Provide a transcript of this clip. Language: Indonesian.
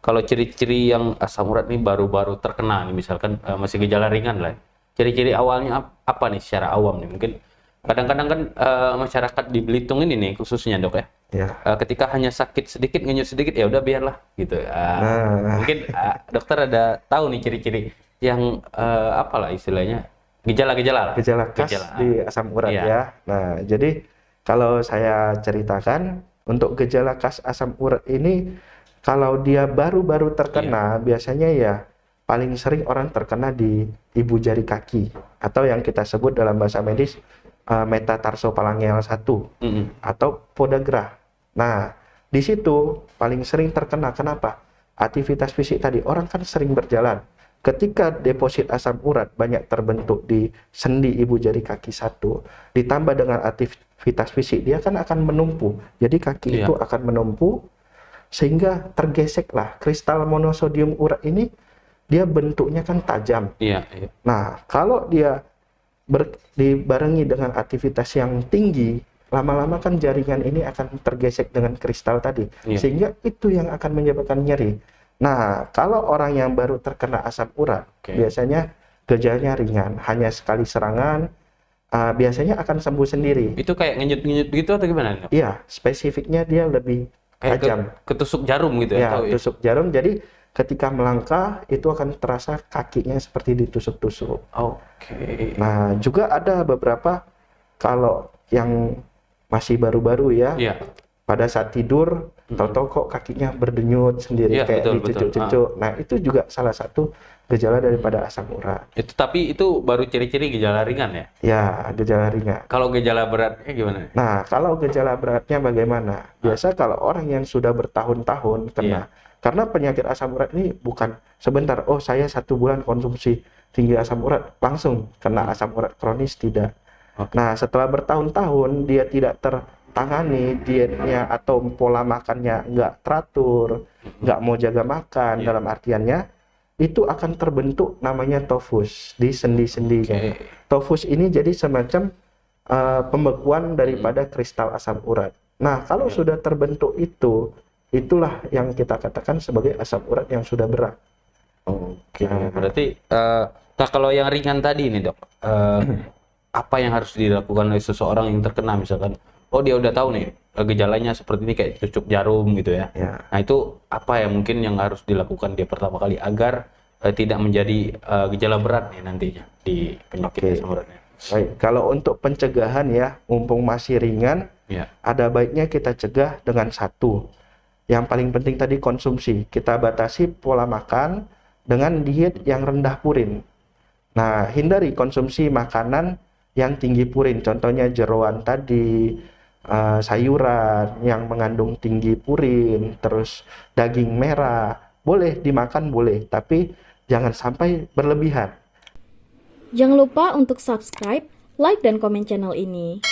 kalau ciri-ciri yang asam urat ini baru-baru terkena nih, misalkan masih gejala ringan lah. Ciri-ciri awalnya apa nih secara awam nih? Mungkin kadang-kadang kan masyarakat di Belitung ini nih khususnya dok ya, Ya. ketika hanya sakit sedikit, ngenyut sedikit, ya udah biarlah gitu. Nah, Mungkin dokter ada tahu nih ciri-ciri yang apalah istilahnya gejala-gejala lah. gejala khas di asam urat Iya. ya. Nah, jadi kalau saya ceritakan untuk gejala khas asam urat ini, kalau dia baru-baru terkena, biasanya ya paling sering orang terkena di ibu jari kaki atau yang kita sebut dalam bahasa medis metatarsofalangeal 1 atau podagra. Nah, di situ paling sering terkena. Kenapa? Aktivitas fisik tadi, orang kan sering berjalan. Ketika deposit asam urat banyak terbentuk di sendi ibu jari kaki 1, ditambah dengan aktivitas fisik, dia kan akan menumpu. Jadi kaki itu akan menumpu sehingga tergeseklah kristal monosodium urat ini, dia bentuknya kan tajam. Nah, kalau dia dibarengi dengan aktivitas yang tinggi, lama-lama kan jaringan ini akan tergesek dengan kristal tadi, sehingga itu yang akan menyebabkan nyeri. Nah, kalau orang yang baru terkena asam urat, biasanya gejalanya ringan, hanya sekali serangan, biasanya akan sembuh sendiri. Itu kayak ngenyut-ngenyut gitu atau gimana? Iya, spesifiknya dia lebih Kayak tajam. ketusuk jarum gitu ya? Ya, tusuk jarum. Jadi ketika melangkah itu akan terasa kakinya seperti ditusuk-tusuk. Nah, juga ada beberapa kalau yang masih baru-baru ya, pada saat tidur, tahu-tahu kok kakinya berdenyut sendiri, kayak dicucuk-cucuk. Nah, itu juga salah satu gejala daripada asam urat. Tapi itu baru ciri-ciri gejala ringan ya? Ya, gejala ringan. Kalau gejala beratnya gimana? Nah, kalau gejala beratnya bagaimana? Biasa kalau orang yang sudah bertahun-tahun kena, karena penyakit asam urat ini bukan sebentar, oh saya 1 bulan konsumsi tinggi asam urat, langsung kena asam urat kronis, tidak. Nah, setelah bertahun-tahun dia tidak tertangani dietnya atau pola makannya nggak teratur, nggak mau jaga makan, dalam artiannya itu akan terbentuk namanya tofus di sendi-sendinya. Tofus ini jadi semacam pembekuan daripada kristal asam urat. Nah, kalau sudah terbentuk itu, itulah yang kita katakan sebagai asam urat yang sudah berat. Berarti nah kalau yang ringan tadi ini dok, apa yang harus dilakukan oleh seseorang yang terkena, misalkan oh dia udah tahu nih gejalanya seperti ini, kayak cucuk jarum gitu ya. Nah, itu apa ya mungkin yang harus dilakukan dia pertama kali agar tidak menjadi gejala berat nih nantinya di penyakit asam uratnya? Baik, kalau untuk pencegahan ya, mumpung masih ringan, ada baiknya kita cegah dengan satu. Yang paling penting tadi konsumsi. Kita batasi pola makan dengan diet yang rendah purin. Nah, hindari konsumsi makanan yang tinggi purin. Contohnya jeroan tadi, sayuran yang mengandung tinggi purin, terus daging merah. Boleh dimakan, boleh, tapi jangan sampai berlebihan. Jangan lupa untuk subscribe, like, dan komen channel ini.